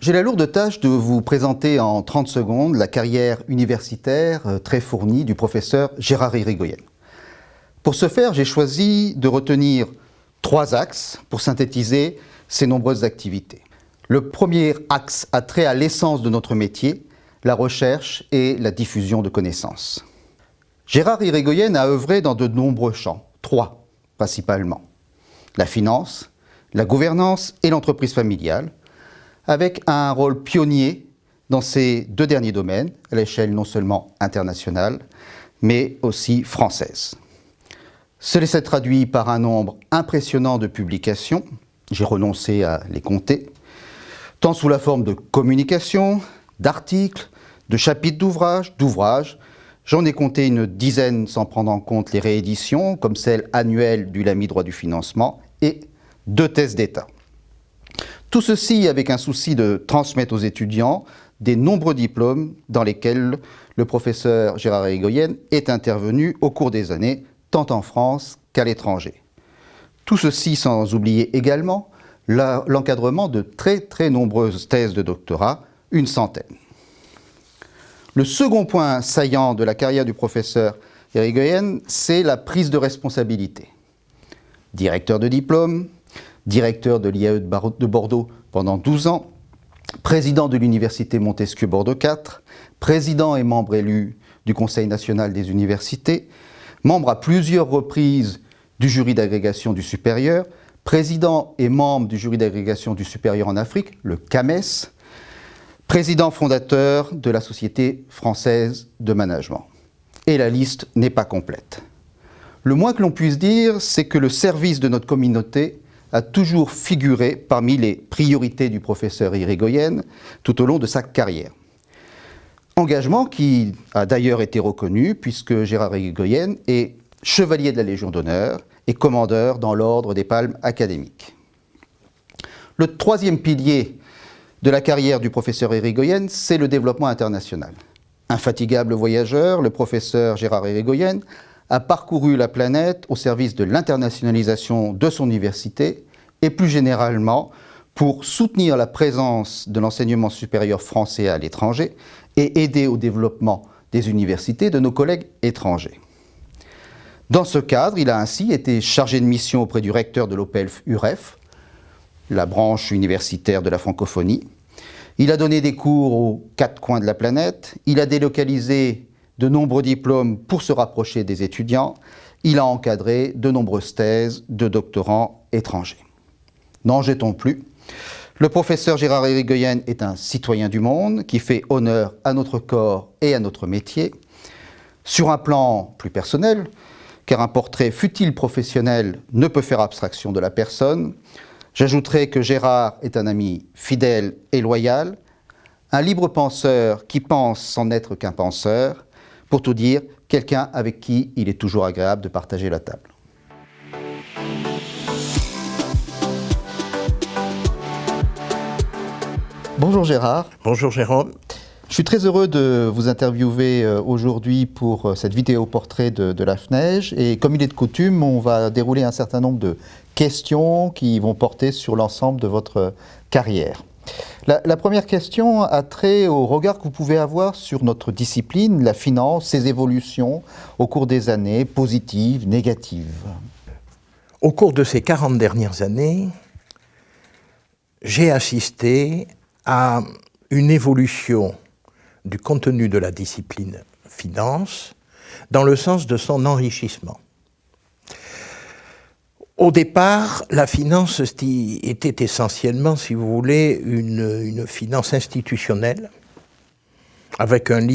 J'ai la lourde tâche de vous présenter en 30 secondes la carrière universitaire très fournie du professeur Gérard Irigoyen. Pour ce faire, j'ai choisi de retenir 3 axes pour synthétiser ses nombreuses activités. Le premier axe a trait à l'essence de notre métier, la recherche et la diffusion de connaissances. Gérard Irigoyen a œuvré dans de nombreux champs, 3 principalement. La finance, la gouvernance et l'entreprise familiale, avec un rôle pionnier dans ces 2 derniers domaines, à l'échelle non seulement internationale, mais aussi française. Cela s'est traduit par un nombre impressionnant de publications, j'ai renoncé à les compter, tant sous la forme de communications, d'articles, de chapitres d'ouvrages. J'en ai compté une dizaine sans prendre en compte les rééditions, comme celle annuelle du Lamy Droit du financement, et 2 thèses d'État. Tout ceci avec un souci de transmettre aux étudiants des nombreux diplômes dans lesquels le professeur Gérard Irigoyen est intervenu au cours des années, tant en France qu'à l'étranger. Tout ceci sans oublier également l'encadrement de très nombreuses thèses de doctorat, une centaine. Le second point saillant de la carrière du professeur Irigoyen, c'est la prise de responsabilité. Directeur de diplôme, directeur de l'IAE de Bordeaux pendant 12 ans, président de l'université Montesquieu Bordeaux 4, président et membre élu du Conseil national des universités, membre à plusieurs reprises du jury d'agrégation du supérieur, président et membre du jury d'agrégation du supérieur en Afrique, le CAMES, président fondateur de la Société française de management. Et la liste n'est pas complète. Le moins que l'on puisse dire, c'est que le service de notre communauté a toujours figuré parmi les priorités du professeur Irigoyen tout au long de sa carrière. Engagement qui a d'ailleurs été reconnu puisque Gérard Irigoyen est chevalier de la Légion d'honneur et commandeur dans l'ordre des Palmes académiques. Le troisième pilier de la carrière du professeur Irigoyen, c'est le développement international. Infatigable voyageur, le professeur Gérard Irigoyen a parcouru la planète au service de l'internationalisation de son université et plus généralement pour soutenir la présence de l'enseignement supérieur français à l'étranger et aider au développement des universités de nos collègues étrangers. Dans ce cadre, il a ainsi été chargé de mission auprès du recteur de l'OPELF-UREF, la branche universitaire de la francophonie. Il a donné des cours aux 4 coins de la planète, il a délocalisé de nombreux diplômes pour se rapprocher des étudiants, il a encadré de nombreuses thèses de doctorants étrangers. N'en jetons plus. Le professeur Gérard Irigoyen est un citoyen du monde qui fait honneur à notre corps et à notre métier. Sur un plan plus personnel, car un portrait fut-il professionnel ne peut faire abstraction de la personne, j'ajouterai que Gérard est un ami fidèle et loyal, un libre penseur qui pense sans n'être qu'un penseur, pour tout dire, quelqu'un avec qui il est toujours agréable de partager la table. Bonjour Gérard. Bonjour Jérôme. Je suis très heureux de vous interviewer aujourd'hui pour cette vidéo portrait de la FNEJ. Et comme il est de coutume, on va dérouler un certain nombre de questions qui vont porter sur l'ensemble de votre carrière. La première question a trait au regard que vous pouvez avoir sur notre discipline, la finance, ses évolutions au cours des années, positives, négatives. Au cours de ces 40 dernières années, j'ai assisté à une évolution du contenu de la discipline finance dans le sens de son enrichissement. Au départ, la finance était essentiellement, si vous voulez, une finance institutionnelle, avec un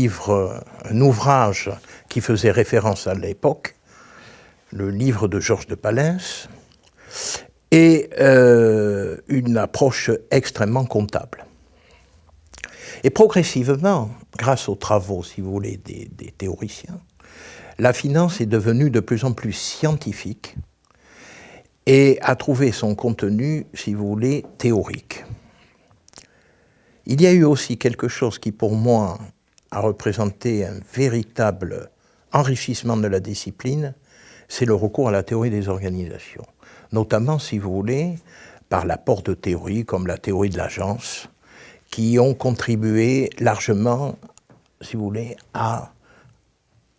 ouvrage qui faisait référence à l'époque, le livre de Georges de Palens, et une approche extrêmement comptable. Et progressivement, grâce aux travaux, si vous voulez, des théoriciens, la finance est devenue de plus en plus scientifique et a trouvé son contenu, si vous voulez, théorique. Il y a eu aussi quelque chose qui, pour moi, a représenté un véritable enrichissement de la discipline, c'est le recours à la théorie des organisations. Notamment, si vous voulez, par l'apport de théories comme la théorie de l'agence, qui ont contribué largement, si vous voulez, à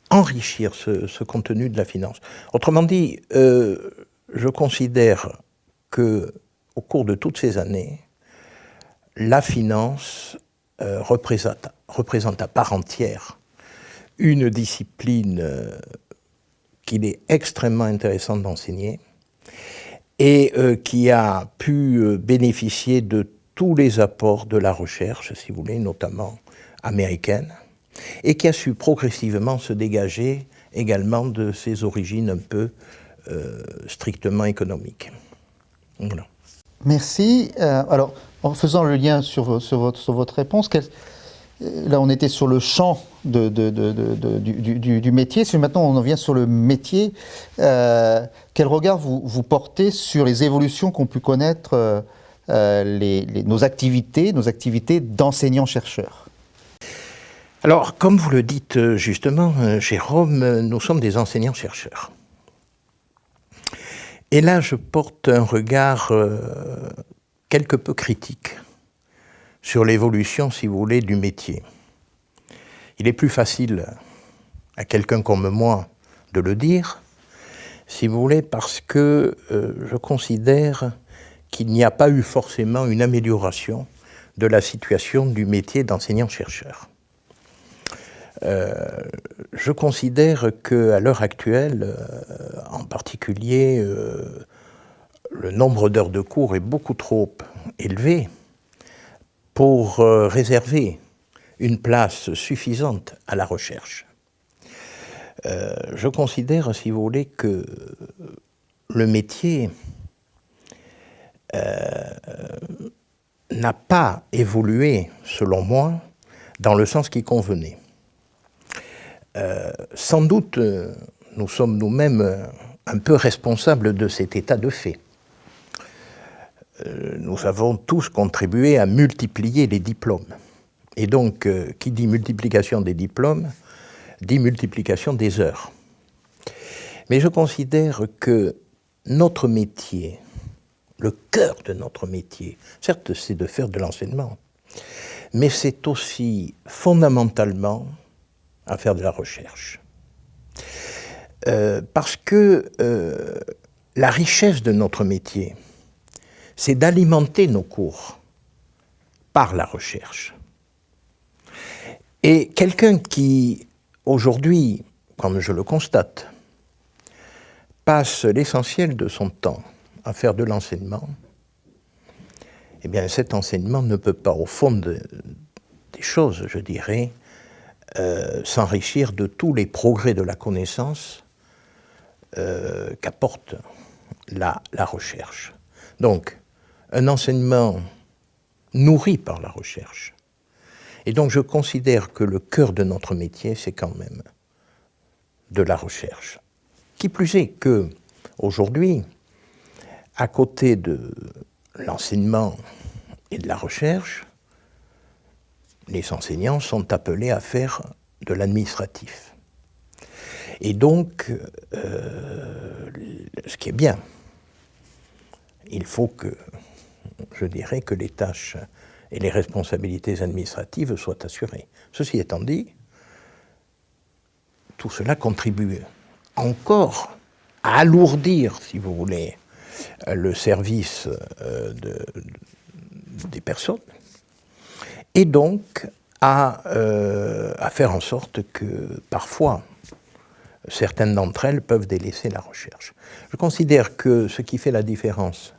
enrichir ce contenu de la finance. Autrement dit, je considère qu'au cours de toutes ces années, la finance représente à part entière une discipline qu'il est extrêmement intéressant d'enseigner et qui a pu bénéficier de tous les apports de la recherche, si vous voulez, notamment américaine, et qui a su progressivement se dégager également de ses origines un peu strictement économiques. Voilà. Merci. Alors, en faisant le lien sur votre réponse, là on était sur le champ du métier. Si maintenant on en vient sur le métier, quel regard vous portez sur les évolutions qu'ont pu connaître nos activités d'enseignants-chercheurs? Alors, comme vous le dites justement, Jérôme, nous sommes des enseignants-chercheurs. Et là, je porte un regard quelque peu critique sur l'évolution, si vous voulez, du métier. Il est plus facile à quelqu'un comme moi de le dire, si vous voulez, parce que je considère qu'il n'y a pas eu forcément une amélioration de la situation du métier d'enseignant-chercheur. Je considère qu'à l'heure actuelle, en particulier, le nombre d'heures de cours est beaucoup trop élevé pour réserver une place suffisante à la recherche. Je considère, si vous voulez, que le métier n'a pas évolué, selon moi, dans le sens qui convenait. Sans doute, nous sommes nous-mêmes un peu responsables de cet état de fait. Nous avons tous contribué à multiplier les diplômes. Et donc, qui dit multiplication des diplômes, dit multiplication des heures. Mais je considère que notre métier, le cœur de notre métier, certes, c'est de faire de l'enseignement, mais c'est aussi fondamentalement à faire de la recherche. Parce que la richesse de notre métier, c'est d'alimenter nos cours par la recherche. Et quelqu'un qui, aujourd'hui, comme je le constate, passe l'essentiel de son temps à faire de l'enseignement, eh bien cet enseignement ne peut pas, au fond des choses, je dirais, s'enrichir de tous les progrès de la connaissance qu'apporte la recherche. Donc, un enseignement nourri par la recherche. Et donc, je considère que le cœur de notre métier, c'est quand même de la recherche. Qui plus est que, aujourd'hui, à côté de l'enseignement et de la recherche, les enseignants sont appelés à faire de l'administratif. Et donc, ce qui est bien, il faut que, je dirais, que les tâches et les responsabilités administratives soient assurées. Ceci étant dit, tout cela contribue encore à alourdir, si vous voulez, le service des personnes, et donc à faire en sorte que, parfois, certaines d'entre elles peuvent délaisser la recherche. Je considère que ce qui fait la différence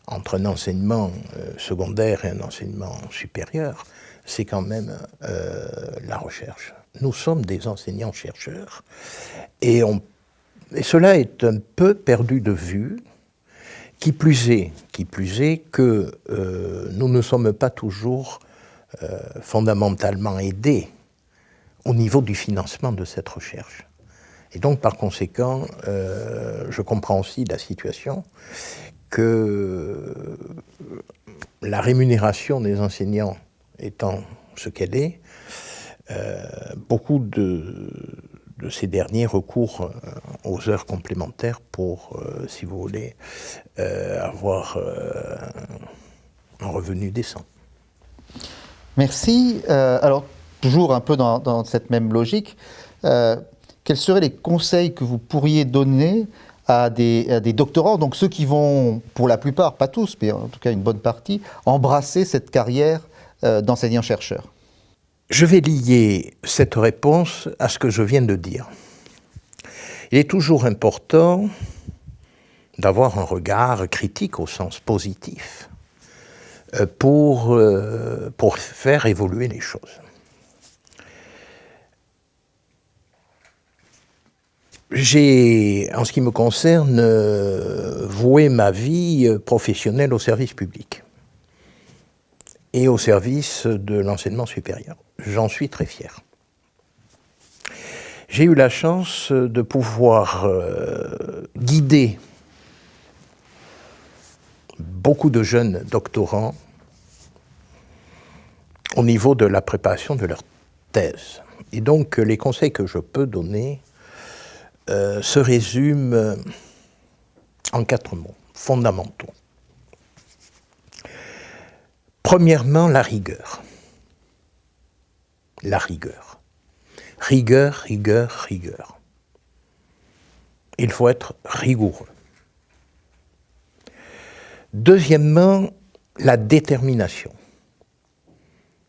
entre un enseignement secondaire et un enseignement supérieur, c'est quand même la recherche. Nous sommes des enseignants-chercheurs, et cela est un peu perdu de vue, qui plus est que nous ne sommes pas toujours fondamentalement aidés au niveau du financement de cette recherche. Et donc, par conséquent, je comprends aussi la situation que la rémunération des enseignants étant ce qu'elle est, beaucoup de ces derniers recourent aux heures complémentaires pour, si vous voulez, avoir un revenu décent. Merci. Alors, toujours un peu dans cette même logique, quels seraient les conseils que vous pourriez donner à des doctorants, donc ceux qui vont, pour la plupart, pas tous, mais en tout cas une bonne partie, embrasser cette carrière d'enseignant-chercheur? Je vais lier cette réponse à ce que je viens de dire. Il est toujours important d'avoir un regard critique au sens positif pour faire évoluer les choses. J'ai, en ce qui me concerne, voué ma vie professionnelle au service public et au service de l'enseignement supérieur. J'en suis très fier. J'ai eu la chance de pouvoir guider beaucoup de jeunes doctorants au niveau de la préparation de leur thèse. Et donc, les conseils que je peux donner se résument en 4 mots fondamentaux. Premièrement, la rigueur. La rigueur. Rigueur, rigueur, rigueur. Il faut être rigoureux. Deuxièmement, la détermination.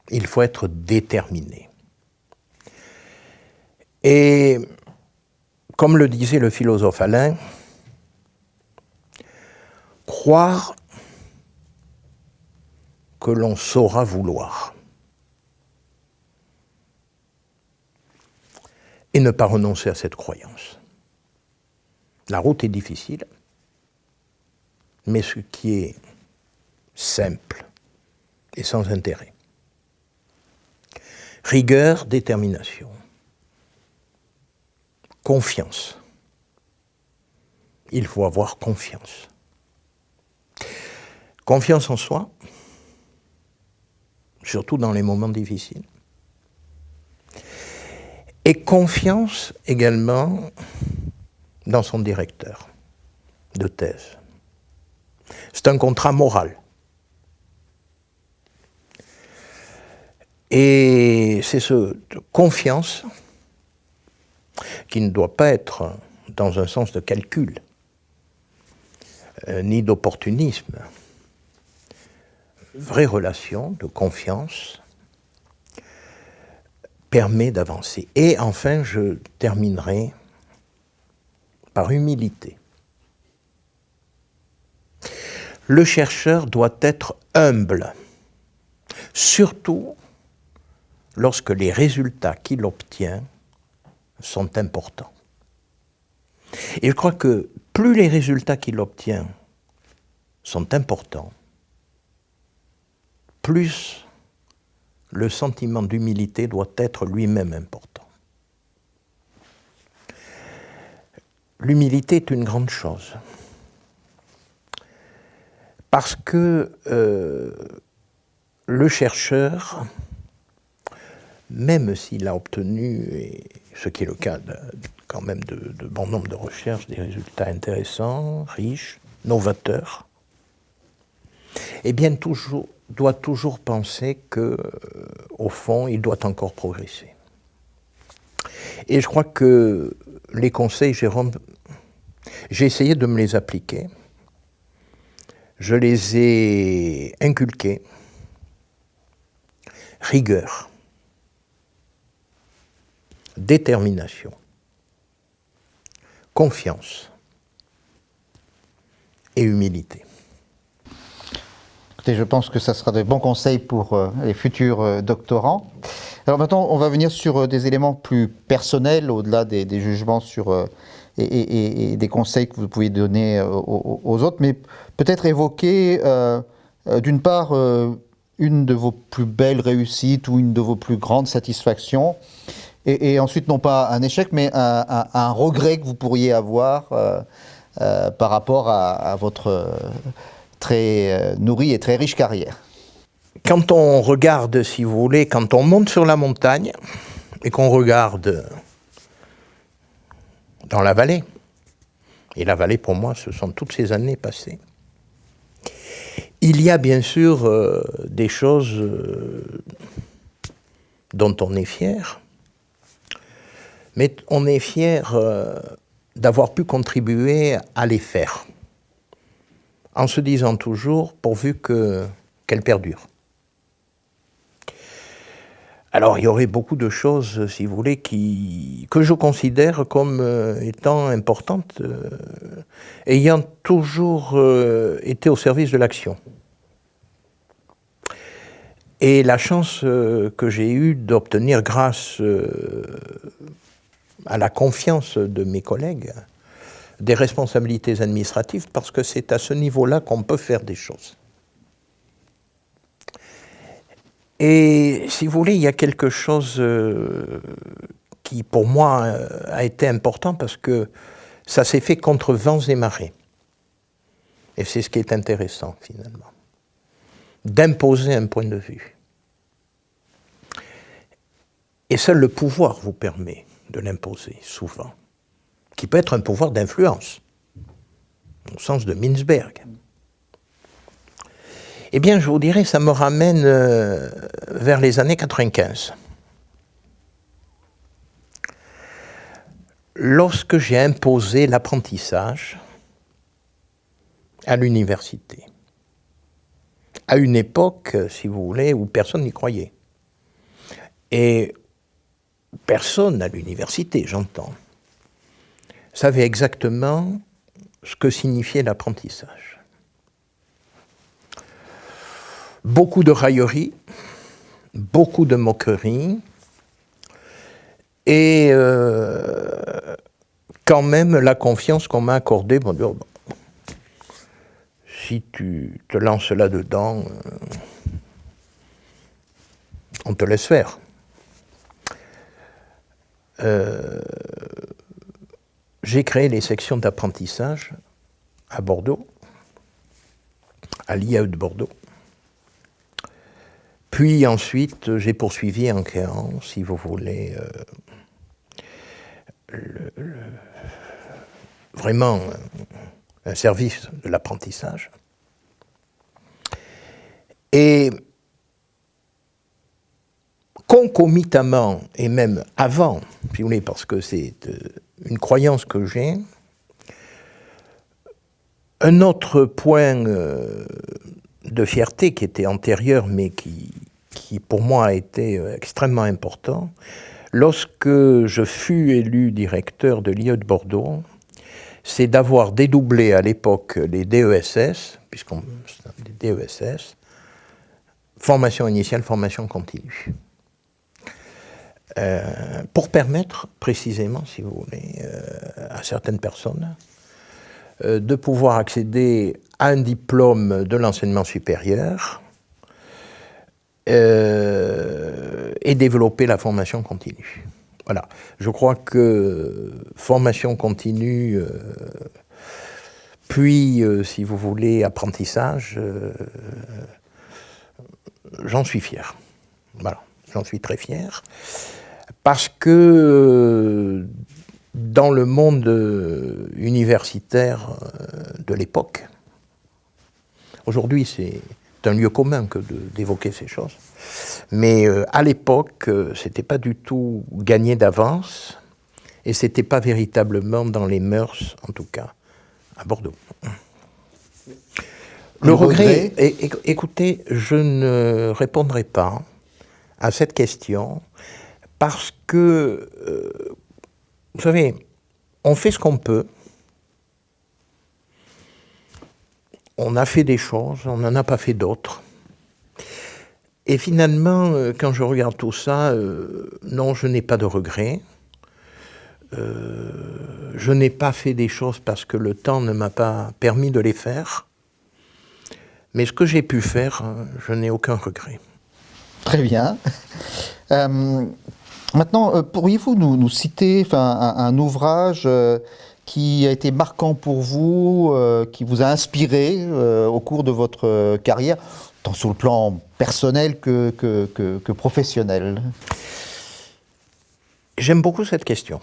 Il faut être déterminé. Et comme le disait le philosophe Alain, croire que l'on saura vouloir et ne pas renoncer à cette croyance. La route est difficile, mais ce qui est simple et sans intérêt. Rigueur, détermination, confiance. Il faut avoir confiance. Confiance en soi, surtout dans les moments difficiles. Et confiance également dans son directeur de thèse. C'est un contrat moral. Et c'est cette confiance qui ne doit pas être dans un sens de calcul, ni d'opportunisme. Vraie relation de confiance permet d'avancer. Et enfin, je terminerai par humilité. Le chercheur doit être humble, surtout lorsque les résultats qu'il obtient sont importants. Et je crois que plus les résultats qu'il obtient sont importants, plus le sentiment d'humilité doit être lui-même important. L'humilité est une grande chose. Parce que le chercheur, même s'il a obtenu, et ce qui est le cas quand même de bon nombre de recherches, des résultats intéressants, riches, novateurs, eh bien doit toujours penser qu'au fond, il doit encore progresser. Et je crois que les conseils, Jérôme, j'ai essayé de me les appliquer. Je les ai inculqués. Rigueur, détermination, confiance et humilité. Écoutez, je pense que ça sera de bons conseils pour les futurs doctorants. Alors maintenant, on va venir sur des éléments plus personnels, au-delà des jugements sur, et des conseils que vous pouvez donner aux autres, mais peut-être évoquer d'une part une de vos plus belles réussites ou une de vos plus grandes satisfactions, et ensuite non pas un échec, mais un regret que vous pourriez avoir par rapport à votre très nourrie et très riche carrière. Quand on regarde, si vous voulez, quand on monte sur la montagne et qu'on regarde dans la vallée, et la vallée pour moi ce sont toutes ces années passées, Il y a bien sûr des choses dont on est fier, mais on est fier d'avoir pu contribuer à les faire, en se disant toujours pourvu qu'elles perdurent. Alors, il y aurait beaucoup de choses, si vous voulez, que je considère comme étant importantes, ayant toujours été au service de l'action. Et la chance que j'ai eue d'obtenir grâce à la confiance de mes collègues, des responsabilités administratives, parce que c'est à ce niveau-là qu'on peut faire des choses. Et si vous voulez, il y a quelque chose qui, pour moi, a été important parce que ça s'est fait contre vents et marées. Et c'est ce qui est intéressant, finalement. D'imposer un point de vue. Et seul le pouvoir vous permet de l'imposer, souvent. Qui peut être un pouvoir d'influence, au sens de Mintzberg. Eh bien, je vous dirais, ça me ramène vers les années 95. Lorsque j'ai imposé l'apprentissage à l'université, à une époque, si vous voulez, où personne n'y croyait. Et personne à l'université, j'entends, savait exactement ce que signifiait l'apprentissage. Beaucoup de railleries, beaucoup de moqueries, et quand même la confiance qu'on m'a accordée, bon, si tu te lances là-dedans, on te laisse faire. J'ai créé les sections d'apprentissage à Bordeaux, à l'IAE de Bordeaux. Puis ensuite, j'ai poursuivi en créant, si vous voulez, vraiment un service de l'apprentissage. Et concomitamment, et même avant, si vous voulez, parce que c'est une croyance que j'ai, un autre point de fierté qui était antérieur, mais qui pour moi a été extrêmement important, lorsque je fus élu directeur de l'IE de Bordeaux, c'est d'avoir dédoublé à l'époque les DESS, puisqu'on des DESS, formation initiale, formation continue. Pour permettre précisément, si vous voulez, à certaines personnes de pouvoir accéder à un diplôme de l'enseignement supérieur et développer la formation continue. Voilà. Je crois que formation continue, puis, si vous voulez, apprentissage, j'en suis fier. Voilà, j'en suis très fier. Parce que dans le monde universitaire de l'époque, aujourd'hui c'est un lieu commun que d'évoquer ces choses, mais à l'époque c'était pas du tout gagné d'avance et c'était pas véritablement dans les mœurs, en tout cas, à Bordeaux. Le regret, écoutez, je ne répondrai pas à cette question parce que, vous savez, on fait ce qu'on peut. On a fait des choses, on n'en a pas fait d'autres. Et finalement, quand je regarde tout ça, non, je n'ai pas de regrets. Je n'ai pas fait des choses parce que le temps ne m'a pas permis de les faire. Mais ce que j'ai pu faire, je n'ai aucun regret. Très bien. Maintenant, pourriez-vous nous citer un ouvrage qui a été marquant pour vous, qui vous a inspiré au cours de votre carrière, tant sur le plan personnel que professionnel? J'aime beaucoup cette question.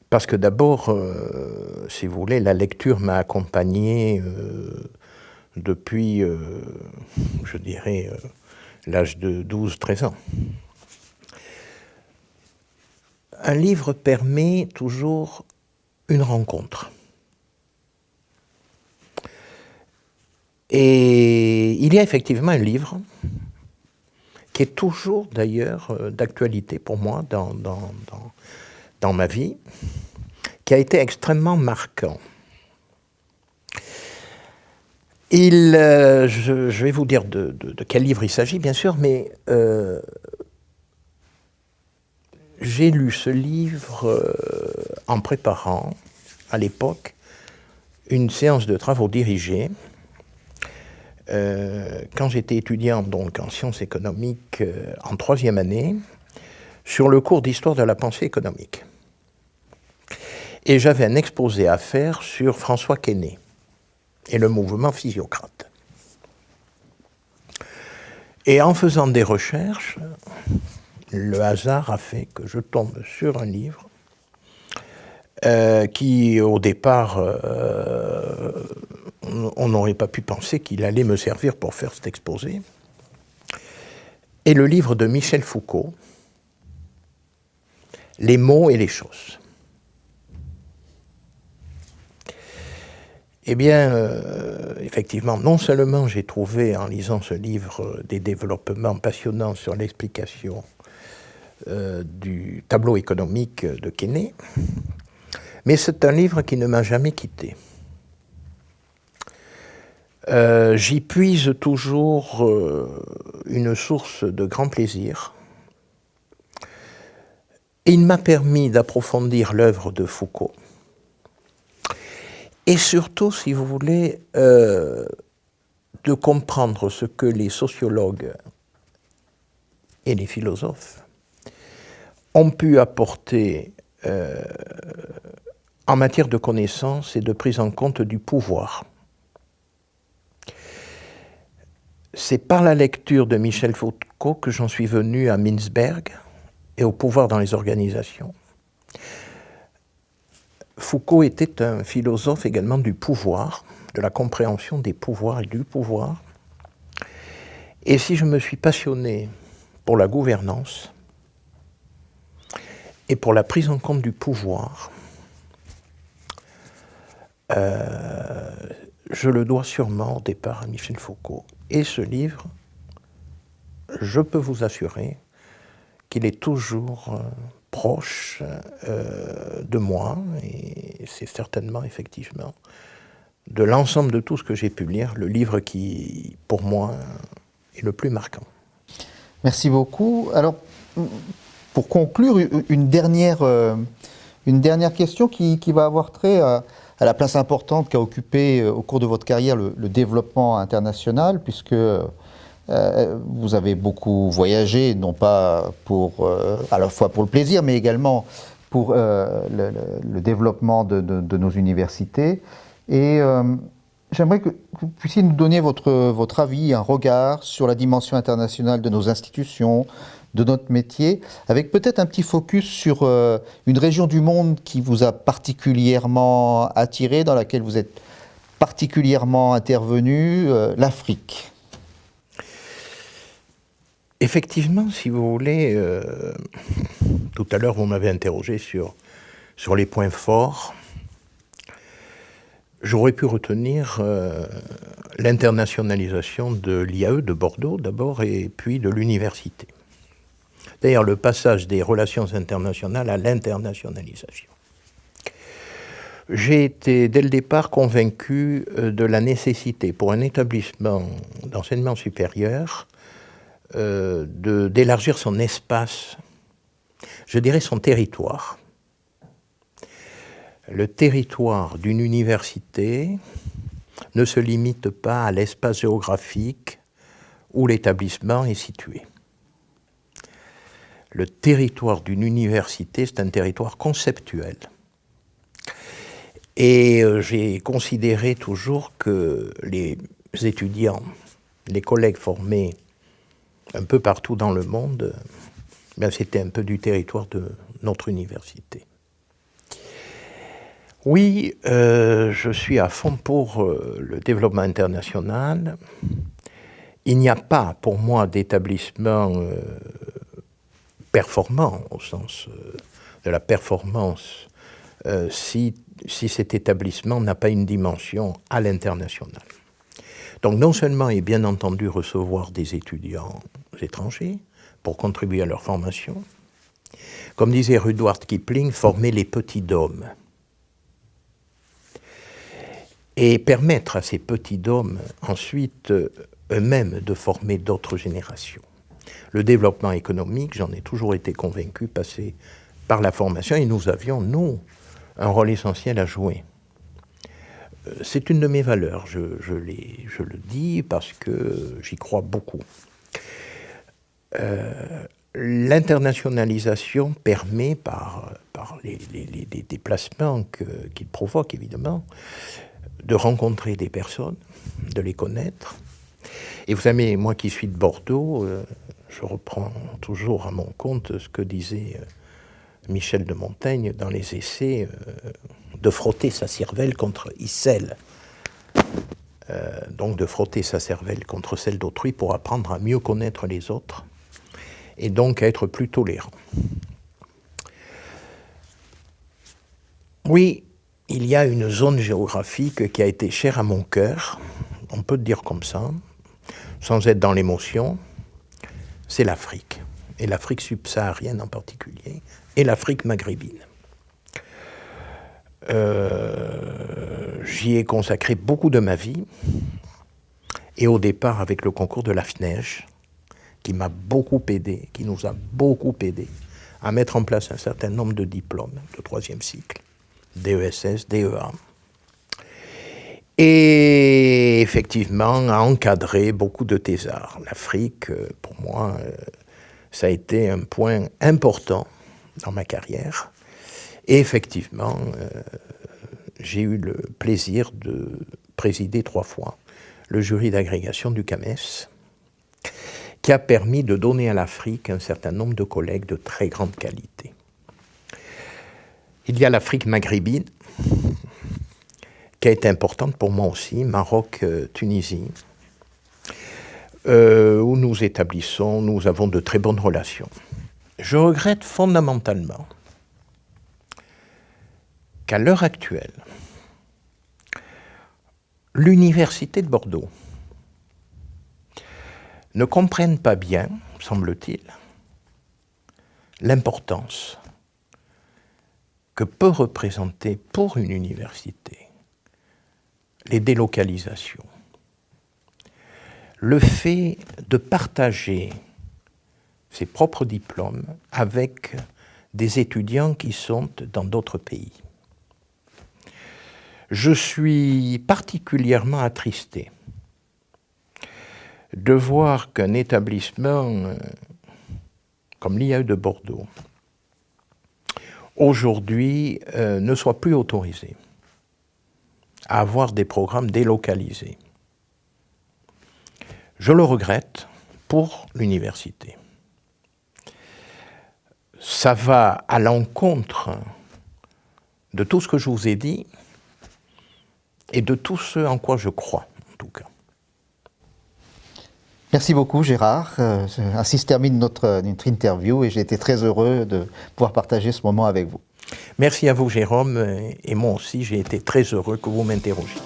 Parce que d'abord, si vous voulez, la lecture m'a accompagné depuis, je dirais, l'âge de 12-13 ans. Un livre permet toujours une rencontre. Et il y a effectivement un livre qui est toujours d'ailleurs d'actualité pour moi dans ma vie, qui a été extrêmement marquant. Je vais vous dire de quel livre il s'agit, bien sûr, mais j'ai lu ce livre en préparant, à l'époque, une séance de travaux dirigés, quand j'étais étudiant donc, en sciences économiques en 3e année, sur le cours d'histoire de la pensée économique. Et j'avais un exposé à faire sur François Quesnay et le mouvement physiocrate. Et en faisant des recherches, le hasard a fait que je tombe sur un livre qui, au départ, on n'aurait pas pu penser qu'il allait me servir pour faire cet exposé. Et le livre de Michel Foucault, Les mots et les choses. Eh bien, effectivement, non seulement j'ai trouvé en lisant ce livre des développements passionnants sur l'explication du tableau économique de Quesnay, mais c'est un livre qui ne m'a jamais quitté. J'y puise toujours une source de grand plaisir. Il m'a permis d'approfondir l'œuvre de Foucault. Et surtout, si vous voulez, de comprendre ce que les sociologues et les philosophes ont pu apporter en matière de connaissance et de prise en compte du pouvoir. C'est par la lecture de Michel Foucault que j'en suis venu à Mintzberg et au pouvoir dans les organisations. Foucault était un philosophe également du pouvoir, de la compréhension des pouvoirs et du pouvoir. Et si je me suis passionné pour la gouvernance et pour la prise en compte du pouvoir, je le dois sûrement au départ à Michel Foucault. Et ce livre, je peux vous assurer qu'il est toujours proche de moi, et c'est certainement, effectivement, de l'ensemble de tout ce que j'ai pu lire, le livre qui, pour moi, est le plus marquant. Merci beaucoup. Alors, pour conclure, une dernière question qui va avoir trait à la place importante qu'a occupée au cours de votre carrière le développement international, puisque vous avez beaucoup voyagé, non pas à la fois pour le plaisir, mais également pour le développement de nos universités. Et j'aimerais que vous puissiez nous donner votre avis, un regard sur la dimension internationale de nos institutions, de notre métier, avec peut-être un petit focus sur une région du monde qui vous a particulièrement attiré, dans laquelle vous êtes particulièrement intervenu, l'Afrique. Effectivement, si vous voulez, tout à l'heure vous m'avez interrogé sur les points forts. J'aurais pu retenir l'internationalisation de l'IAE de Bordeaux d'abord et puis de l'université. D'ailleurs, le passage des relations internationales à l'internationalisation. J'ai été dès le départ convaincu de la nécessité pour un établissement d'enseignement supérieur d'élargir son espace, je dirais son territoire. Le territoire d'une université ne se limite pas à l'espace géographique où l'établissement est situé. Le territoire d'une université, c'est un territoire conceptuel. Et j'ai considéré toujours que les étudiants, les collègues formés un peu partout dans le monde, c'était un peu du territoire de notre université. Oui, je suis à fond pour le développement international. Il n'y a pas pour moi d'établissement performant, au sens de la performance, si cet établissement n'a pas une dimension à l'international. Donc non seulement et bien entendu recevoir des étudiants étrangers pour contribuer à leur formation, comme disait Rudyard Kipling, former les petits dômes. Et permettre à ces petits dômes ensuite eux-mêmes de former d'autres générations. Le développement économique, j'en ai toujours été convaincu, passait par la formation, et nous avions, nous, un rôle essentiel à jouer. C'est une de mes valeurs, je le dis parce que j'y crois beaucoup. L'internationalisation permet, par les déplacements qu'il provoque évidemment, de rencontrer des personnes, de les connaître. Et vous savez, moi qui suis de Bordeaux, je reprends toujours à mon compte ce que disait Michel de Montaigne dans les essais, de frotter sa cervelle contre Issel. Donc de frotter sa cervelle contre celle d'autrui pour apprendre à mieux connaître les autres et donc à être plus tolérant. Oui, il y a une zone géographique qui a été chère à mon cœur, on peut le dire comme ça, sans être dans l'émotion, c'est l'Afrique, et l'Afrique subsaharienne en particulier, et l'Afrique maghrébine. J'y ai consacré beaucoup de ma vie, et au départ avec le concours de la FNEJ, qui m'a beaucoup aidé, qui nous a beaucoup aidé à mettre en place un certain nombre de diplômes de 3e cycle, DESS, DEA, et effectivement à encadrer beaucoup de thésards. L'Afrique, pour moi, ça a été un point important dans ma carrière, et effectivement, j'ai eu le plaisir de présider 3 fois le jury d'agrégation du CAMES, qui a permis de donner à l'Afrique un certain nombre de collègues de très grande qualité. Il y a l'Afrique maghrébine, qui a été importante pour moi aussi, Maroc, Tunisie, où nous avons de très bonnes relations. Je regrette fondamentalement qu'à l'heure actuelle, l'Université de Bordeaux ne comprenne pas bien, semble-t-il, l'importance que peut représenter pour une université les délocalisations. Le fait de partager ses propres diplômes avec des étudiants qui sont dans d'autres pays. Je suis particulièrement attristé de voir qu'un établissement comme l'IAE de Bordeaux, aujourd'hui, ne soit plus autorisé à avoir des programmes délocalisés. Je le regrette pour l'université. Ça va à l'encontre de tout ce que je vous ai dit et de tout ce en quoi je crois, en tout cas. Merci beaucoup Gérard. Ainsi se termine notre interview et j'ai été très heureux de pouvoir partager ce moment avec vous. Merci à vous Jérôme, et moi aussi j'ai été très heureux que vous m'interrogiez.